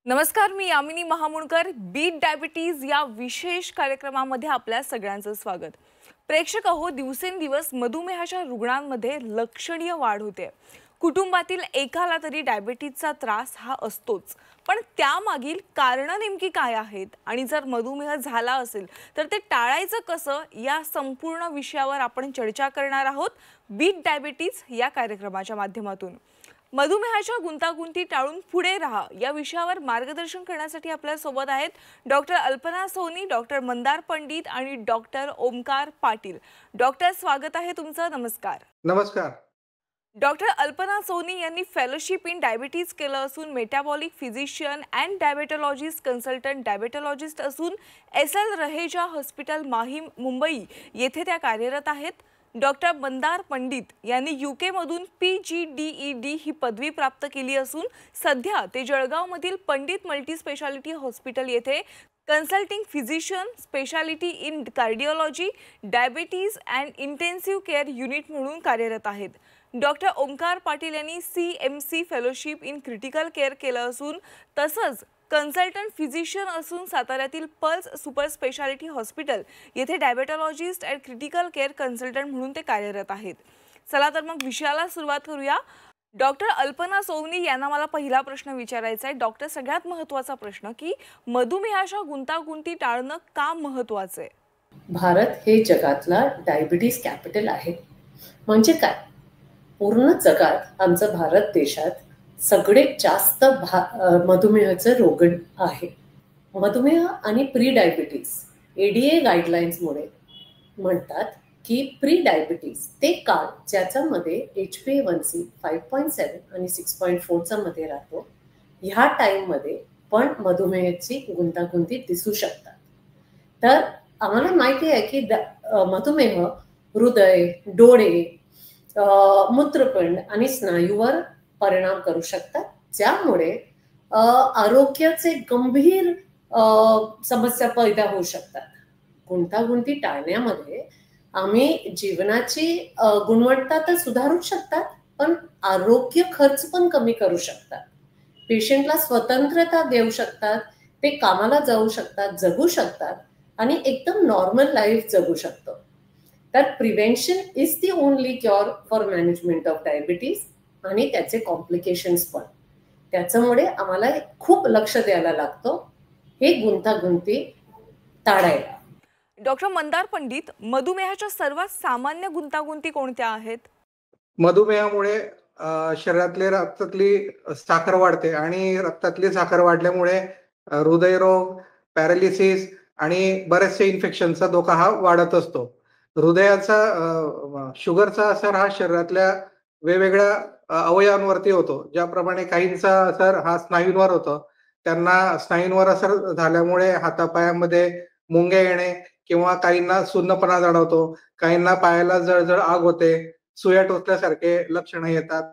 नमस्कार, मी Yamini Mahamunkar. Bit diabetes या विशेष कार्यक्रमामध्ये आपल्या सगळ्यांचं स्वागत. प्रेक्षक हो, दिवसेंदिवस मधुमेहाच्या रुग्णांमध्ये लक्षणीय वाढ होते. कुटुंबातील एकाला तरी डायबिटीजचा त्रास हा असतोच. पण त्यामागील कारणं नेमकी काय आहेत आणि जर मधुमेह झाला असेल तर ते टाळायचं कसं, या संपूर्ण विषयावर आपण चर्चा करणार आहोत बीट डायबिटीज या कार्यक्रमाच्या माध्यमातून. मधुमेहाच्या गुंतागुंती टाळून पुढे राहा या विषयावर मार्गदर्शन करण्यासाठी आपल्या सोबत आहेत डॉक्टर अल्पना सोनी, डॉक्टर मंदार पंडित आणि डॉक्टर ओमकार पाटील. डॉक्टर, स्वागत आहे तुमचं. नमस्कार. नमस्कार. डॉक्टर अल्पना सोनी यांनी फेलोशिप इन डायबिटीज केलं असून मेटाबॉलिक फिजिशियन अँड डायबेटॉलॉजिस्ट कन्सल्टंट डायबेटॉलॉजिस्ट असून SL रहेजा हॉस्पिटल माहीम मुंबई येथे त्या कार्यरत आहेत. डॉक्टर मंदार पंडित यांनी UK मधून PGDED ही पदवी प्राप्त केली असून सध्या ते जळगावमधील पंडित मल्टीस्पेशालिटी हॉस्पिटल येथे consulting physician speciality in cardiology diabetes and intensive care unit म्हणून कार्यरत आहेत. डॉक्टर ओमकार पाटील यांनी CMC fellowship in critical care केलं असून तसंच कन्सल्टंट फिजिशियन असून साताऱ्यातील पल्स सुपर स्पेशालिटी हॉस्पिटल येथे डायबेटॉलॉजिस्ट अँड क्रिटिकल केअर कन्सल्टंट म्हणून ते कार्यरत आहेत. चला तर मग विषयाला सुरुवात करूया. डॉक्टर अल्पना सोनी यांना मला पहिला प्रश्न विचारायचा आहे. डॉक्टर, सगळ्यात महत्त्वाचा प्रश्न की मधुमेहाच्या गुंतागुंती टाळणं का महत्त्वाचं आहे? भारत हे जगातला डायबिटीज कॅपिटल आहे. म्हणजे काय, पूर्ण जगात आमचं भारत देशात सगळ्यात जास्त मधुमेहाचं रोगण आहे. मधुमेह आणि प्री डायबिटीज ADA गाईडलाईन्समुळे म्हणतात की प्री डायबिटीज ते काळ ज्याच्यामध्ये HbA1c 5.7 आणि 6.4 मध्ये राहतो, ह्या टाईममध्ये पण मधुमेहाची गुंतागुंती दिसू शकतात. तर आम्हाला माहिती आहे की मधुमेह हृदय, डोळे, मूत्रपिंड आणि स्नायूवर परिणाम करू शकतात, ज्यामुळे आरोग्याचे गंभीर समस्या पैदा होऊ शकतात. गुंतागुंती टाळण्यामध्ये आम्ही जीवनाची गुणवत्ता तर सुधारू शकतात, पण आरोग्य खर्च पण कमी करू शकतात. पेशंटला स्वतंत्रता देऊ शकतात, ते कामाला जाऊ शकतात, जगू शकतात आणि एकदम नॉर्मल लाईफ जगू शकतो. तर prevention is the only cure for management of diabetes आणि त्याचे कॉम्प्लिकेशन्स पण. त्याच्यामुळे आम्हाला खूप लक्ष द्यायला लागतो हे गुंतागुंती टाळायला. डॉक्टर मंदार पंडित, मधुमेहाच्या सर्वात सामान्य गुंतागुंती कोणत्या आहेत? मधुमेहामुळे शरीरातली रक्तातली साखर वाढते आणि रक्तातली साखर वाढल्यामुळे हृदयरोग, पॅरालिसिस आणि बरेचसे इन्फेक्शनचा धोका हा वाढत असतो. हृदयाचा शुगरचा असर हा शरीरातल्या वेगवेगळ्या अवयवांवरती होतो. ज्याप्रमाणे काहींचा असर हा स्नायूंवर होतो. त्यांना स्नायूंवर असर झाल्यामुळे हातापायामध्ये मुंग्या येणे किंवा काहींना सुन्नपणा जाणवतो, काहींना पायाला जळजळ आग होते, सुया टोचल्यासारखे लक्षणं येतात,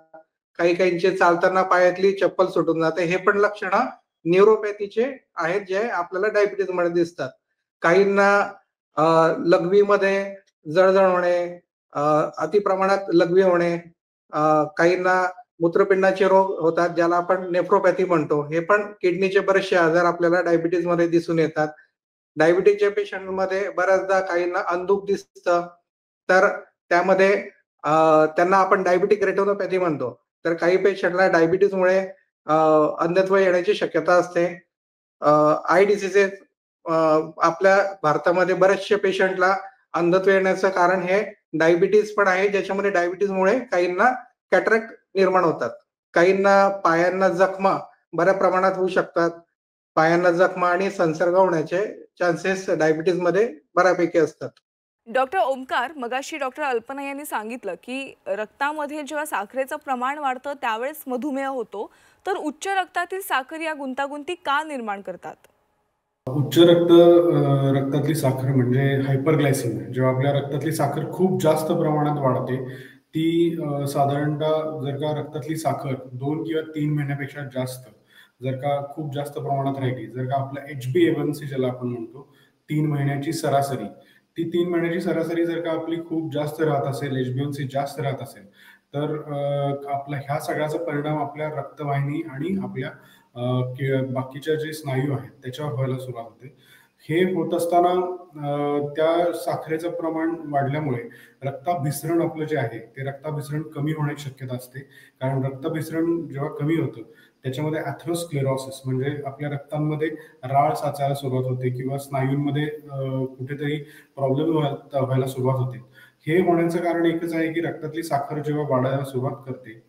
काहींचे चालताना पायातली चप्पल सुटून जाते. हे पण लक्षणं न्यूरोपॅथीचे आहेत, जे आपल्याला डायबिटीज मध्ये दिसतात. काहींना लघवीमध्ये जळजळ होणे, अतिप्रमाणात लघवी होणे, काहींना मूत्रपिंडाचे रोग होतात, ज्याला आपण नेफ्रोपॅथी म्हणतो. हे पण किडनीचे बरेचसे आजार आपल्याला डायबिटीज मध्ये दिसून येतात. डायबिटीजच्या पेशंटमध्ये बऱ्याचदा काहींना अंधुक दिसतं, तर त्यामध्ये त्यांना आपण डायबिटिक रेटिनोपॅथी म्हणतो. तर काही पेशंटला डायबिटीजमुळे अंधत्व येण्याची शक्यता असते. आय डिसीजेस आपल्या भारतामध्ये बरेचसे पेशंटला अंधत्व येण्याचं कारण हे डायबिटीज पण आहे, ज्याच्यामध्ये डायबिटीजमुळे काहींना कॅटरॅक्ट निर्माण होतात. काहींना पायांना जखमा बऱ्या प्रमाणात होऊ शकतात. पायांना जखमा आणि संसर्ग होण्याचे चान्सेस डायबिटीज मध्ये बऱ्यापैकी असतात. डॉक्टर ओमकार, मगाशी डॉक्टर अल्पना यांनी सांगितलं की रक्तामध्ये जेव्हा साखरेचं प्रमाण वाढतं त्यावेळेस मधुमेह होतो. तर उच्च रक्तातील साखर या गुंतागुंती का निर्माण करतात? उच्च रक्तातली साखर म्हणजे हायपरग्लायसेमिया. जेव्हा आपल्या रक्तातली साखर खूप जास्त प्रमाणात वाढते, ती साधारणतः जर का रक्तातली साखर 2 किंवा 3 महिन्यापेक्षा जास्त जर का खूप जास्त प्रमाणात राहिली, जर का आपला HbA1c ज्याला आपण म्हणतो 3 महिन्याची सरासरी, ती 3 महिन्याची सरासरी जर का आपली खूप जास्त राहत असेल, HbA1c जास्त राहत असेल, तर आपला ह्या सगळ्याचा परिणाम आपल्या रक्तवाहिनी आणि आपल्या बाकीच्या जे स्नायू आहेत त्याच्यावर व्हायला सुरुवात होते. हे होत असताना त्या साखरेचं प्रमाण वाढल्यामुळे रक्ताभिसरण आपलं जे आहे ते रक्ताभिसरण कमी होण्याची शक्यता असते. कारण रक्ताभिसरण जेव्हा कमी होतं त्याच्यामध्ये ॲथेरोस्क्लेरोसिस म्हणजे आपल्या रक्तांमध्ये राळ साचायला सुरुवात होते किंवा स्नायूंमध्ये कुठेतरी प्रॉब्लेम व्हायला सुरुवात होते. हे होण्याचं कारण एकच आहे की रक्तातली साखर जेव्हा वाढायला सुरुवात करते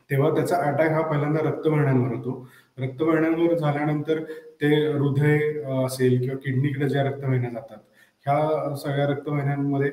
तेव्हा त्याचा अटॅक हा पहिल्यांदा रक्तवाहिन्यांवर होतो. रक्तवाहिन्यांवर झाल्यानंतर ते हृदय असेल किंवा किडनीकडे ज्या रक्तवाहिन्या जातात ह्या सगळ्या रक्तवाहिन्यांमध्ये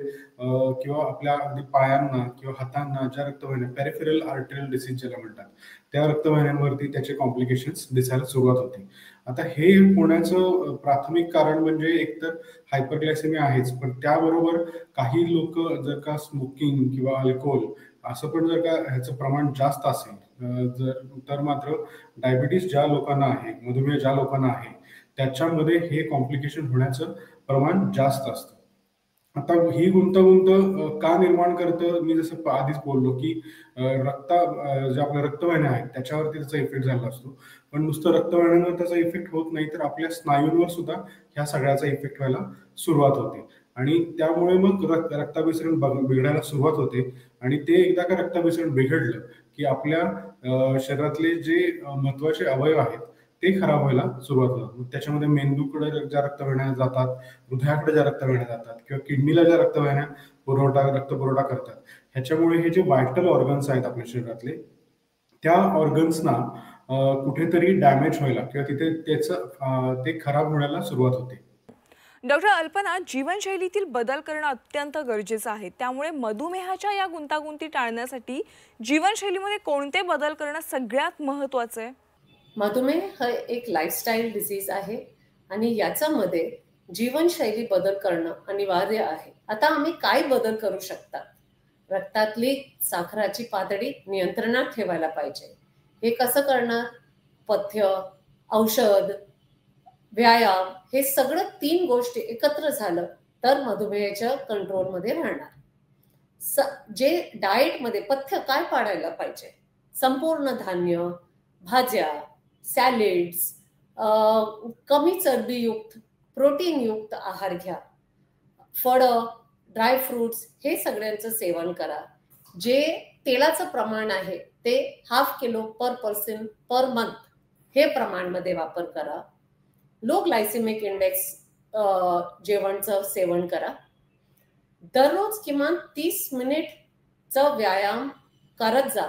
किंवा आपल्या अगदी पायांना किंवा हातांना ज्या रक्तवाहिन्या पेरिफेरल आर्टेरियल डिसीज ज्याला म्हणतात त्या रक्तवाहिन्यांवरती त्याचे कॉम्प्लिकेशन्स दिसायला सुरुवात होते. आता हे होण्याचं प्राथमिक कारण म्हणजे एकतर हायपरग्लायसेमिया आहेच, पण त्याबरोबर काही लोक जर का स्मोकिंग किंवा अल्कोहोल असं पण जर का ह्याचं प्रमाण जास्त असेल तर मात्र डायबिटीस ज्या लोकांना आहे, मधुमेह ज्या लोकांना आहे त्याच्यामध्ये हे कॉम्प्लिकेशन होण्याचं प्रमाण जास्त असतं. आता ही गुंतागुंत का निर्माण करतं, मी जसं आधीच बोललो की जे आपल्या रक्तवाहिन्या आहेत त्याच्यावरती त्याचा इफेक्ट झाला असतो. पण नुसतं रक्तवाहिन्यांवर त्याचा इफेक्ट होत नाही तर आपल्या स्नायूंवर सुद्धा ह्या सगळ्याचा इफेक्ट व्हायला सुरुवात होते आणि त्यामुळे मग रक्ताभिसरण बिघडायला सुरुवात होते. आणि ते एकदा का रक्ताभिसरण बिघडलं की आपल्या शरीरातले जे महत्वाचे अवयव आहेत ते खराब व्हायला सुरुवात होतात. त्याच्यामध्ये मेंदूकडे ज्या रक्तवाहिन्या जातात, हृदयाकडे ज्या रक्तवाहिन्या जातात किंवा किडनीला ज्या रक्तवाहिन्या रक्तपुरवठा करतात, ह्याच्यामुळे हे जे व्हायटल ऑर्गन्स आहेत आपल्या शरीरातले त्या ऑर्गन्सना कुठेतरी डॅमेज व्हायला किंवा तिथे त्याचं ते खराब होण्याला सुरुवात होते. डॉक्टर अल्पना, जीवनशैलीतील बदल करणं अत्यंत गरजेचं आहे. त्यामुळे मधुमेहाच्या या गुंतागुंती टाळण्यासाठी जीवनशैलीमध्ये कोणते बदल करणं सगळ्यात महत्त्वाचं आहे? मधुमेह हा एक लाईफस्टाईल डिसीज आहे आणि याच्यामध्ये जीवनशैली बदल करणं अनिवार्य आहे. आता आम्ही काय बदल करू शकतात? रक्तातली साखराची पातळी नियंत्रणात ठेवायला पाहिजे. हे कसं करणार? पथ्य, औषध, व्यायाम हे सगळं 3 गोष्टी एकत्र झालं तर मधुमेहाच्या कंट्रोलमध्ये राहणार. जे डाएटमध्ये पथ्य काय पाळायला पाहिजे? संपूर्ण धान्य, भाज्या, सॅलेड्स, कमी चरबीयुक्त प्रोटीनयुक्त आहार घ्या. फळं, ड्राय फ्रुट्स हे सगळ्यांचं सेवन करा. जे तेलाचं प्रमाण आहे ते 1/2 किलो पर पर्सन पर मंथ हे प्रमाणमध्ये वापर करा. लो ग्लायसेमिक इंडेक्स जेवणचं सेवन करा. दररोज किमान 30 मिनिटचा व्यायाम करत जा.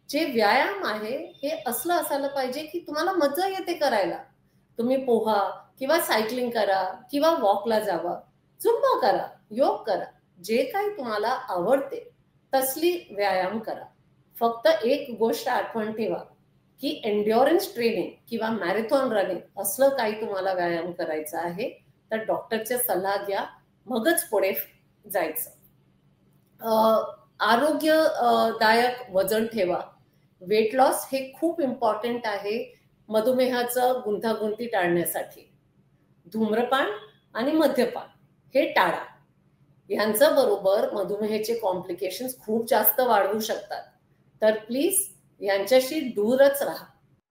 जे व्यायाम आहे हे असलं असायला पाहिजे की तुम्हाला मजा येते करायला. तुम्ही पोहा किंवा सायकलिंग करा किंवा वॉकला जावा, झुंबा करा, योग करा, जे काही तुम्हाला आवडते तसली व्यायाम करा. फक्त एक गोष्ट आठवण ठेवा की एन्ड्युरन्स ट्रेनिंग किंवा मॅरेथॉन रनिंग असलं काही तुम्हाला व्यायाम करायचा आहे तर डॉक्टरचा सल्ला घ्या, मगच पुढे जायचं. आरोग्यदायक वजन ठेवा. वेट लॉस हे खूप इम्पॉर्टंट आहे मधुमेहाचं गुंतागुंती टाळण्यासाठी. धूम्रपान आणि मद्यपान हे टाळा. यांचं बरोबर मधुमेहाचे कॉम्प्लिकेशन्स खूप जास्त वाढवू शकतात. तर प्लीज यांच्याशी दूरच राहा.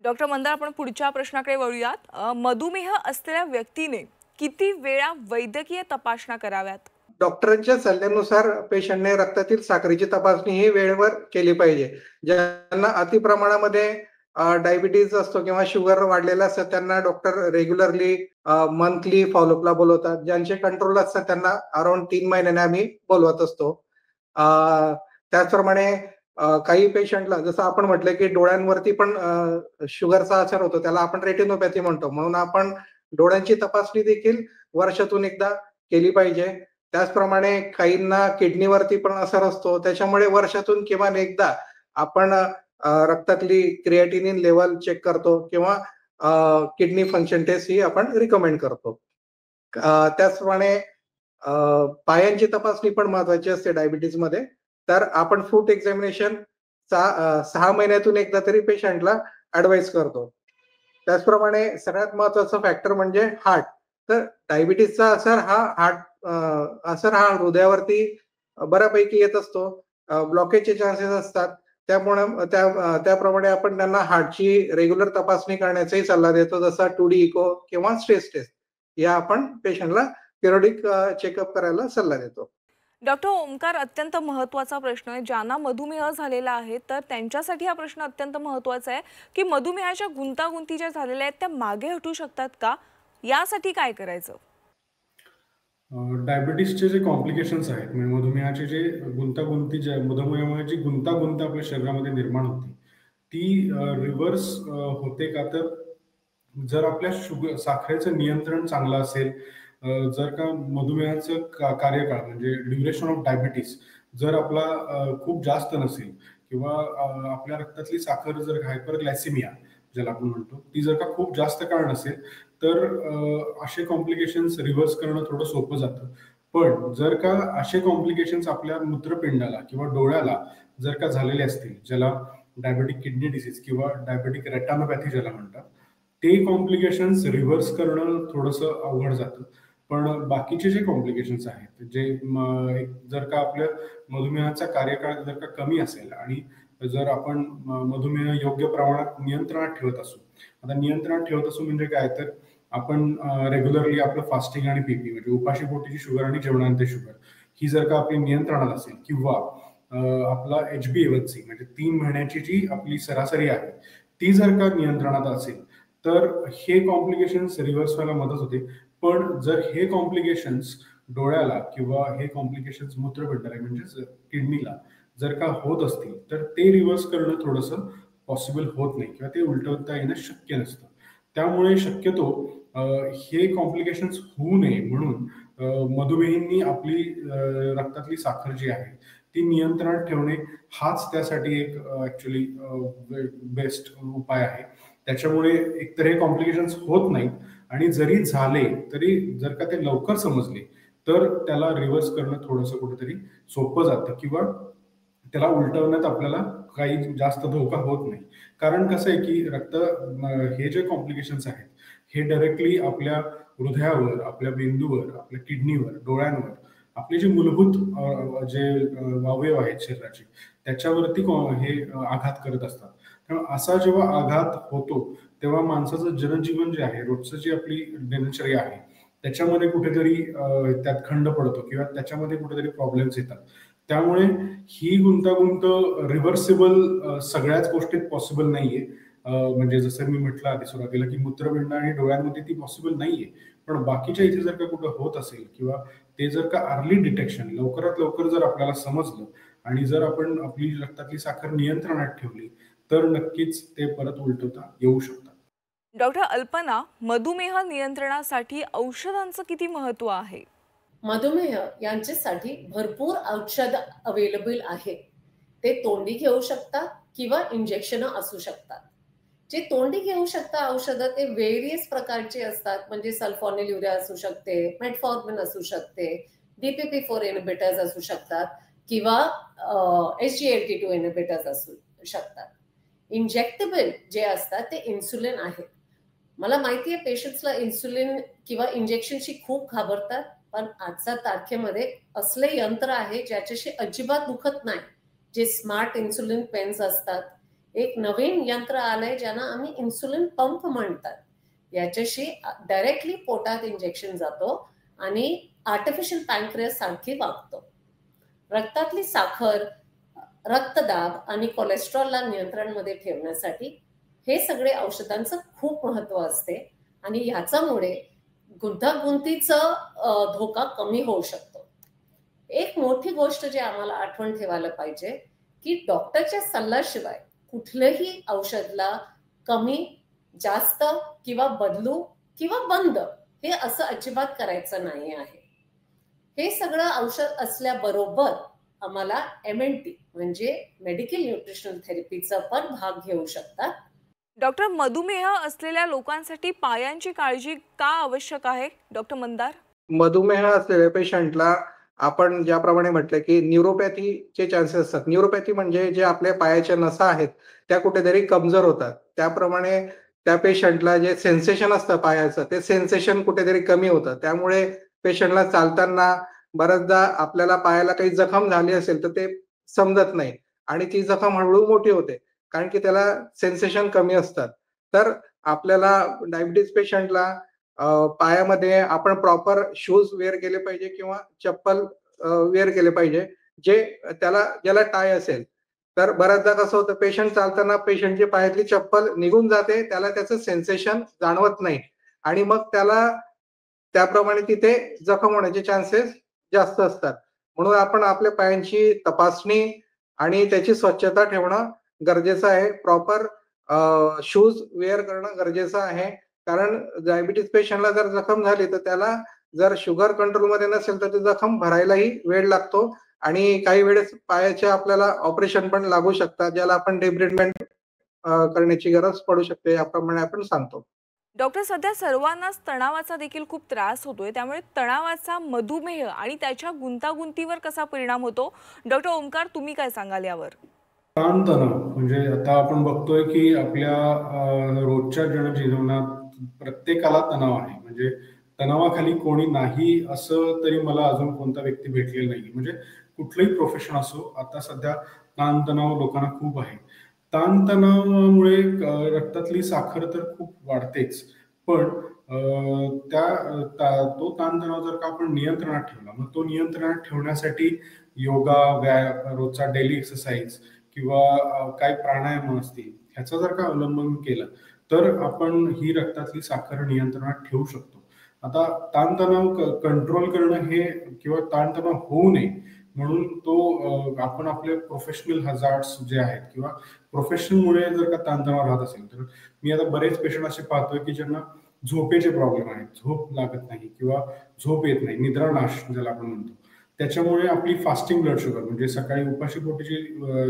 डॉक्टर मंदार, आपण पुढच्या प्रश्नाकडे वळूयात. मधुमेह असलेल्या व्यक्तीने किती वेळा वैद्यकीय तपासण्या कराव्यात? डॉक्टरांच्या सल्ल्यानुसार पेशंटने रक्तातील साखरेची तपासणी ही वेळेवर केली पाहिजे. ज्यांना अतिप्रमाणामध्ये डायबिटीज असतो किंवा शुगर वाढलेला असतं त्यांना डॉक्टर रेग्युलरली मंथली फॉलोअपला बोलवतात. ज्यांचे कंट्रोल असतात त्यांना अराउंड 3 महिन्याने आम्ही बोलवत असतो. त्याचप्रमाणे काही पेशंटला जसं आपण म्हटलं की डोळ्यांवरती पण शुगरचा असर होतो, त्याला आपण रेटिनोपॅथी म्हणतो. म्हणून आपण डोळ्यांची तपासणी देखील वर्षातून एकदा केली पाहिजे. त्याचप्रमाणे काहींना किडनीवरती पण असर असतो, त्याच्यामुळे वर्षातून किमान एकदा आपण रक्तातली क्रिएटिनिन लेवल चेक करतो किंवा किडनी फंक्शन टेस्ट ही आपण रिकमेंड करतो. त्याचप्रमाणे पायांची तपासणी पण महत्वाची असते डायबिटीजमध्ये. तर आपण फूट एक्झामिनेशन 6 महिन्यातून एकदा तरी पेशंटला ऍडवाइस करतो. त्याचप्रमाणे सगळ्यात महत्वाचा फॅक्टर म्हणजे हार्ट. तर डायबिटीसचा असर हा हृदयावरती बऱ्यापैकी येत असतो. ब्लॉकेजचे चान्सेस असतात. त्याप्रमाणे आपण त्यांना हार्टची रेग्युलर तपासणी करण्याचाही सल्ला देतो, जसा 2D इको किंवा स्ट्रेस टेस्ट या आपण पेशंटला पिरियडिक चेकअप करायला सल्ला देतो. डॉक्टर ओमकार, अत्यंत महत्त्वाचा प्रश्न आहे. ज्यांना मधुमेह झालेला आहे तर त्यांच्यासाठी हा प्रश्न अत्यंत महत्त्वाचा आहे की मधुमेहाच्या गुंतागुंती ज्या झालेल्या आहेत त्या मागे हटू शकतात का? यासाठी काय करायचं? डायबिटीसचे जे कॉम्प्लिकेशन्स आहेत, म्हणजे मधुमेहाचे जे मधुमेहामुळे जी गुंतागुंत आपल्या शरीरामध्ये निर्माण होते, ती रिव्हर्स होते का? तर जर आपल्या साखरेचं नियंत्रण चांगलं असेल, जर का मधुमेहाचं कार्यकाळ म्हणजे ड्युरेशन ऑफ डायबिटीस जर आपला खूप जास्त नसेल किंवा आपल्या रक्तातली साखर जर हायपरग्लायसिमिया ज्याला आपण म्हणतो ती जर का खूप जास्त काळ नसेल तर असे कॉम्प्लिकेशन्स रिव्हर्स करणं थोडं सोपं जातं. पण जर का असे कॉम्प्लिकेशन्स आपल्या मूत्रपिंडाला किंवा डोळ्याला जर का झालेले असतील, ज्याला डायबेटिक किडनी डिसीज किंवा डायबेटिक रेटानोपॅथी ज्याला म्हणतात, ते कॉम्प्लिकेशन्स रिव्हर्स करणं थोडंसं अवघड जातं. पण बाकीचे जे कॉम्प्लिकेशन्स आहेत, जे जर का आपल्या मधुमेहाचा कार्यकाळ जर का कमी असेल आणि जर आपण मधुमेह योग्य प्रमाणात नियंत्रणात ठेवत असू. आता नियंत्रणात ठेवत असू म्हणजे काय? तर आपण रेग्युलरली आपलं फास्टिंग आणि पीपी म्हणजे उपाशी पोटीची शुगर आणि जेवणानंतर शुगर ही जर का आपली नियंत्रणात असेल किंवा आपला HbA1c म्हणजे 3 महिन्याची जी आपली सरासरी आहे ती जर का नियंत्रणात असेल तर हे कॉम्प्लिकेशन्स रिव्हर्स व्हायला मदत होते. पण जर हे कॉम्प्लिकेशन्स डोळ्याला किंवा हे कॉम्प्लिकेशन्स मूत्रपिंडाला म्हणजे किडनीला जर का होत असतील तर ते रिव्हर्स करणं थोडंसं पॉसिबल होत नाही किंवा ते उलटवता येणं शक्य नसतं. त्यामुळे शक्यतो हे कॉम्प्लिकेशन्स होऊ नये म्हणून मधुमेहींनी आपली रक्तातली साखर जी आहे ती नियंत्रणात ठेवणे हाच त्यासाठी एक ऍक्च्युली बेस्ट उपाय आहे. त्याच्यामुळे एकतर हे कॉम्प्लिकेशन्स होत नाहीत आणि जरी झाले तरी जर का ते लवकर समजले तर त्याला रिव्हर्स करणं थोडंसं कुठेतरी सोपं जातं किंवा त्याला उलटवण्यात आपल्याला काही जास्त धोका होत नाही. कारण कसं आहे की हे जे कॉम्प्लिकेशन्स आहेत हे डायरेक्टली आपल्या हृदयावर, आपल्या मेंदूवर, आपल्या किडनीवर, डोळ्यांवर, आपले जे मूलभूत जे अवयव आहेत शरीराचे त्याच्यावरती हे आघात करत असतात. त्यामुळे असा जेव्हा आघात होतो तेव्हा माणसाचं जनजीवन जे आहे, रोजचं जी आपली दिनचर्या आहे त्याच्यामध्ये कुठेतरी त्यात खंड पडतो किंवा त्याच्यामध्ये कुठेतरी प्रॉब्लेम्स येतात. त्यामुळे ही गुंतागुंत रिव्हर्सिबल सगळ्याच गोष्टीत पॉसिबल नाहीये. म्हणजे जसं मी म्हटलं आधी सुरुवातीला की मूत्रपिंड आणि डोळ्यांमध्ये ती पॉसिबल नाहीये. पण बाकीच्या इथे जर का कुठं होत असेल किंवा ते जर का अर्ली डिटेक्शन लवकरात लवकर जर आपल्याला समजलं आणि जर आपण आपली रक्तातली साखर नियंत्रणात ठेवली तर नक्कीच ते परत उलटवता येऊ शकतात. डॉक्टर अल्पना, मधुमेह नियंत्रणासाठी औषधांचं किती महत्त्व आहे? मधुमेह यांच्यासाठी भरपूर औषध अवेलेबल आहे. ते तोंडी घेऊ शकतात किंवा इंजेक्शन असू शकतात. जे तोंडी घेऊ शकता औषधं ते व्हेरियस प्रकारचे असतात. म्हणजे सल्फोनिलयुरिया असू शकते, मेटफॉर्मिन असू शकते, DPP-4 इनहिबिटर्स असू शकतात किंवा SGLT2 इनहिबिटर्स असू शकतात. इंजेक्टेबल जे असतात ते इन्सुलिन आहेत. मला माहिती आहे पेशंट्सला इन्सुलिन किंवा इंजेक्शनशी खूप घाबरतात, पण आजच्या तारखेमध्ये असले यंत्र आहे ज्याच्याशी अजिबात दुखत नाही, जे स्मार्ट इन्सुलिन पेन्स असतात. एक नवीन यंत्र आलंय ज्यांना आम्ही इन्सुलिन पंप म्हणतात. याच्याशी डायरेक्टली पोटात इंजेक्शन जातो आणि आर्टिफिशियल पॅनक्रियास सारखी वागतो. रक्तातली साखर, रक्तदाब आणि कोलेस्ट्रॉलला नियंत्रणामध्ये ठेवण्यासाठी हे सगळे औषधांचं खूप महत्व असते आणि ह्याच्यामुळे गुंतागुंतीचं धोका कमी होऊ शकतो. एक मोठी गोष्ट जे आम्हाला आठवण ठेवायला पाहिजे की डॉक्टरच्या सल्ल्याशिवाय कुठल्याही औषधला कमी, जास्त किंवा बदलू किंवा बंद हे असं अजिबात करायचं नाही आहे. हे सगळं औषध असल्याबरोबर आम्हाला MNT म्हणजे मेडिकल न्यूट्रिशनल थेरपीचा पण भाग घेऊ शकतात. डॉक्टर, मधुमेह असलेल्या लोकांसाठी पायांची काळजी का आवश्यक आहे? डॉक्टर मंदार. मधुमेह असलेल्या पेशंटला आपण ज्याप्रमाणे म्हटलं की न्यूरोपॅथीचे चान्सेस असतात. न्यूरोपॅथी म्हणजे जे आपल्या पायाच्या नसा आहेत त्या कुठेतरी कमजोर होतात. त्याप्रमाणे त्या पेशंटला जे सेन्सेशन असतं पायाचं ते सेन्सेशन कुठेतरी कमी होतं. त्यामुळे पेशंटला चालताना बऱ्याचदा आपल्याला पायाला काही जखम झाली असेल तर ते समजत नाही. आणि ती जखम हळूहळू मोठी होते, कारण की त्याला सेन्सेशन कमी असतात. तर आपल्याला डायबिटीज पेशंटला पायामध्ये आपण प्रॉपर शूज वेअर केले पाहिजे किंवा चप्पल वेअर केले पाहिजे, जे ज्याला टाय असेल. तर बऱ्याचदा कसं होतं, पेशंट चालताना पेशंटची पायातली चप्पल निघून जाते, त्याला त्याचं सेन्सेशन जाणवत नाही आणि मग त्याला त्याप्रमाणे तिथे जखम होण्याचे चान्सेस जास्त असतात. म्हणून आपण आपल्या पायांची तपासणी आणि त्याची स्वच्छता ठेवणं गरजेचं आहे. प्रॉपर शूज वेअर करणं गरजेचं आहे. कारण डायबिटीज पेशंटला जर जखम झाली, तर त्याला जर शुगर कंट्रोलमध्ये नसेल, तर ती जखम भरायलाही वेळ लागतो आणि काही वेळेस पायाचे आपल्याला ऑपरेशन पण लागू शकतात, ज्याला आपण डिब्रिडमेंट करण्याची गरज पडू शकते, याप्रमाणे आपण सांगतो. डॉक्टर, सध्या सर्वांनाच तणावाचा देखील खूप त्रास होतोय, त्यामुळे तणावाचा मधुमेह आणि त्याच्या गुंतागुंतीवर कसा परिणाम होतो? डॉक्टर ओमकार, तुम्ही काय सांगाल यावर? ताणतणाव म्हणजे आता आपण बघतोय की आपल्या रोजच्या जनजीवनात प्रत्येकाला तणाव आहे. म्हणजे तणावाखाली कोणी नाही असं तरी मला अजून कोणता व्यक्ती भेटलेला नाही. म्हणजे कुठलंही प्रोफेशन असो, आता सध्या ताणतणाव लोकांना खूप आहे. ताणतणावामुळे रक्तातली साखर तर खूप वाढतेच, पण तो ताणतणाव जर का आपण नियंत्रणात ठेवला, मग तो नियंत्रणात ठेवण्यासाठी योगा, व्यायाम, रोजचा डेली एक्सरसाइज किंवा काय प्राणायाम असतील, ह्याचा जर का अवलंबन केलं, तर आपण ही रक्तातली साखर नियंत्रणात ठेवू शकतो. आता ताणतणाव कंट्रोल करणं हे किंवा ताणतणाव होऊ नये म्हणून आपण आपले प्रोफेशनल हजार्ड्स जे आहेत किंवा प्रोफेशनमुळे जर का ताणतणाव राहत असेल, तर मी आता बरेच पेशंट असे पाहतोय की ज्यांना झोपेचे प्रॉब्लेम आहेत, झोप लागत नाही किंवा झोप येत नाही, निद्रानाश ज्याला आपण म्हणतो. त्याच्यामुळे आपली फास्टिंग ब्लड शुगर म्हणजे सकाळी उपाशीपोटीची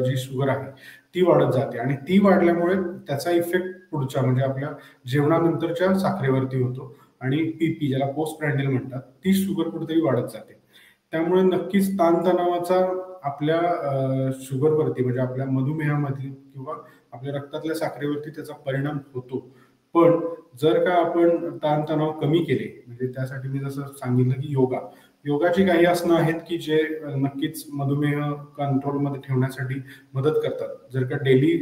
जी शुगर आहे ती वाढत जाते आणि ती वाढल्यामुळे त्याचा इफेक्ट पुढच्या म्हणजे आपल्या जेवणानंतरच्या साखरेवरती होतो आणि पीपी ज्याला पोस्ट प्रँडिल म्हणतात, ती शुगर कुठेतरी वाढत जाते. त्यामुळे नक्कीच ताणतणावाचा आपल्या शुगरवरती म्हणजे आपल्या मधुमेहामध्ये किंवा आपल्या रक्तातल्या साखरेवरती त्याचा परिणाम होतो. पण जर का आपण ताणतणाव कमी केले, म्हणजे त्यासाठी मी जसं सांगितलं की योगाची काही आसनं आहेत की जे नक्कीच मधुमेह कंट्रोलमध्ये ठेवण्यासाठी मदत करतात. जर का डेली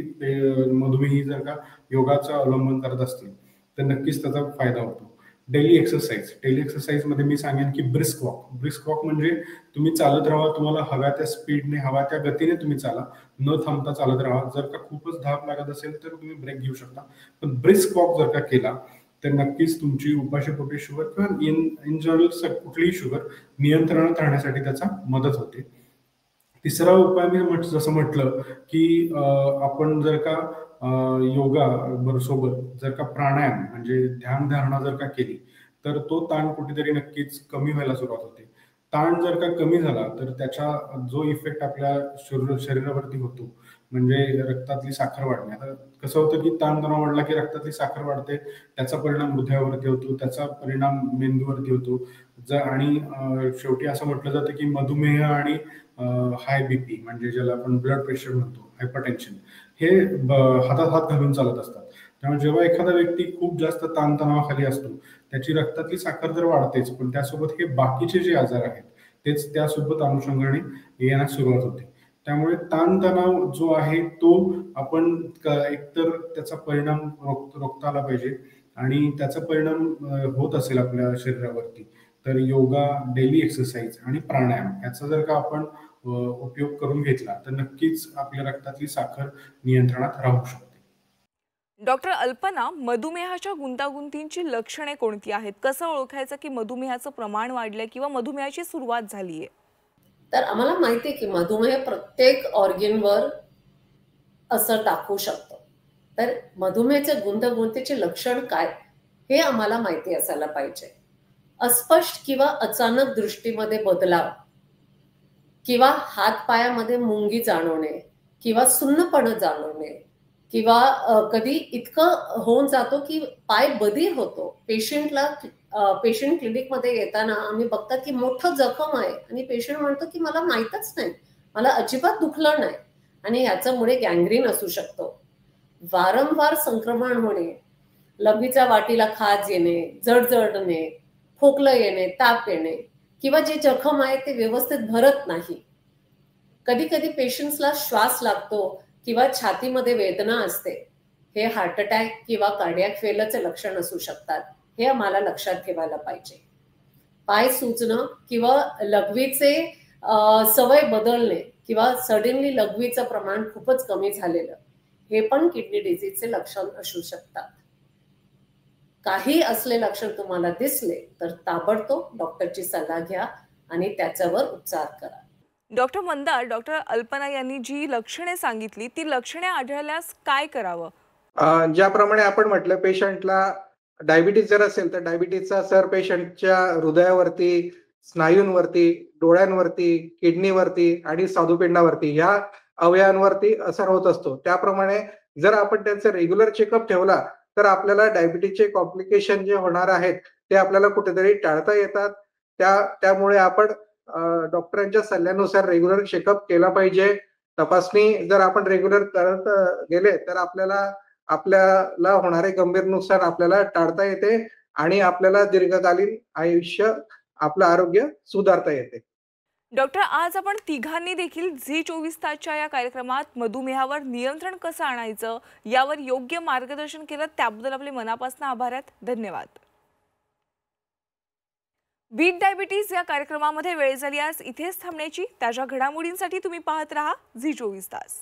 मधुमेही जर का योगाचा अवलंबन करत असतील, तर नक्कीच त्याचा फायदा होतो. डेली एक्सरसाइज मध्ये मी सांगेन की ब्रिस्क वॉक म्हणजे तुम्ही चालत राहा, तुम्हाला हव्या त्या स्पीडने, हव्या त्या गतीने तुम्ही चाला, न थांबता चालत राहा. जर का खूपच धाप लागत असेल तर तुम्ही ब्रेक घेऊ शकता, पण ब्रिस्क वॉक जर का केला तर नक्कीच तुमची उपाशीपोटी शुगर किंवा इन जनरल कुठलीही शुगर नियंत्रणात राहण्यासाठी त्याचा मदत होते. तिसरा उपाय मी जसं म्हटलं की आपण जर का योगा सोबत जर का प्राणायाम म्हणजे ध्यानधारणा जर का केली, तर तो ताण कुठेतरी नक्कीच कमी व्हायला सुरुवात होते. ताण जर का कमी झाला तर त्याचा जो इफेक्ट आपल्या शरीरावरती होतो म्हणजे रक्तातली साखर वाढणे. आता कसं होतं की ताणतणाव वाढला की रक्तातली साखर वाढते, त्याचा परिणाम हृदयावरती होतो, त्याचा परिणाम मेंदूवरती होतो. आणि शेवटी असं म्हटलं जातं की मधुमेह आणि हाय बीपी म्हणजे ज्याला आपण ब्लड प्रेशर म्हणतो, हायपरटेन्शन, हे हातात हात घालून चालत असतात. त्यामुळे जेव्हा एखादा व्यक्ती खूप जास्त ताणतणावाखाली असतो, त्याची रक्तातली साखर तर वाढतेच, पण त्यासोबत हे बाकीचे जे आजार आहेत तेच त्यासोबत अनुषंगाने येण्यास सुरुवात होते. त्यामुळे ताणतणाव जो आहे तो आपण एकतर त्याचा परिणाम रोखता आला पाहिजे आणि त्याचा परिणाम होत असेल आपल्या शरीरावरती, तर योगा, डेली एक्सरसाइज आणि प्राणायाम याचा जर का आपण उपयोग करून घेतला तर नक्कीच आपल्या रक्तातली साखर नियंत्रणात राहू शकते. डॉक्टर अल्पना, मधुमेहाच्या गुंतागुंतींची लक्षणे कोणती आहेत? कसं ओळखायचं की मधुमेहाचं प्रमाण वाढलंय किंवा मधुमेहाची सुरुवात झालीये? तर आम्हाला माहिती आहे की मधुमेह प्रत्येक ऑर्गनवर असं टाकू शकतो. तर मधुमेहाचे गुंतागुंतीचे लक्षण काय हे आम्हाला माहिती असायला पाहिजे. अस्पष्ट किंवा अचानक दृष्टीमध्ये बदलाव किंवा हातपायामध्ये मुंगी जाणवणे किंवा सुन्नपणा जाणवणे किंवा कधी इतकं होऊन जातो की पाय बधीर होतो. पेशंट क्लिनिकमध्ये येताना आम्ही बघतात की मोठं जखम आहे आणि पेशंट म्हणतो की मला माहीतच नाही, मला अजिबात दुखलं नाही आणि याच्यामुळे गँग्रीन असू शकतो. वारंवार संक्रमण होणे, लघवीच्या वाटीला खाज येणे, जळजळणे, खोकलं येणे, ताप येणे किंवा जे जखम आहे ते व्यवस्थित भरत नाही. कधी कधी पेशंट्सला श्वास लागतो किंवा छातीमध्ये वेदना असते, हे हार्ट अटॅक किंवा कार्डियक फेलरचे लक्षण असू शकतात, हे आम्हाला लक्षात ठेवायला पाहिजे. पाय सुजणं किंवा लघवीचे सवय बदलणे किंवा सडनली लघवीचं प्रमाण खूपच कमी झालेलं, हे पण किडनी डिसीजचे लक्षण असू शकतात. काही असले लक्षण तुम्हाला दिसले तर ताबडतोब डॉक्टरची सल्ला घ्या आणि त्याच्यावर उपचार करा. डॉक्टर मंदार, डॉक्टर अल्पना यांनी जी लक्षणे सांगितली ती लक्षणे आढळल्यास काय करावं? ज्याप्रमाणे आपण म्हटलं, पेशंटला डायबिटीज जर असेल तर डायबिटीजचा असर पेशंटच्या हृदयावरती, स्नायूंवरती, डोळ्यांवरती, किडनीवरती आणि स्वादुपिंडावरती ह्या अवयवांवरती असर होत असतो. त्याप्रमाणे जर आपण त्यांचा रेग्युलर चेकअप ठेवला तर आपल्याला डायबिटीजचे कॉम्प्लिकेशन जे होणार आहेत ते आपल्याला कुठेतरी टाळता येतात. त्यामुळे आपण डॉक्टरांच्या सल्ल्यानुसार रेग्युलर चेकअप केला पाहिजे. तपासणी जर आपण रेग्युलर करत गेले तर आपल्याला होणारे गंभीर नुकसान आपल्याला टाळता येते आणि आपल्याला दीर्घकालीन आयुष्य, आपलं आरोग्य सुधारता येते. डॉक्टर, आज आपण तिघांनी देखील झी 24 तासच्या या कार्यक्रमात मधुमेहावर नियंत्रण कसं आणायचं यावर योग्य मार्गदर्शन केलं, त्याबद्दल आपले मनापासून आभार आहेत. धन्यवाद. बीट डायबिटीज या कार्यक्रमामध्ये वेळ झाली आज इथेच थांबण्याची. ताज्या घडामोडींसाठी तुम्ही पाहत राहा झी 24 तास.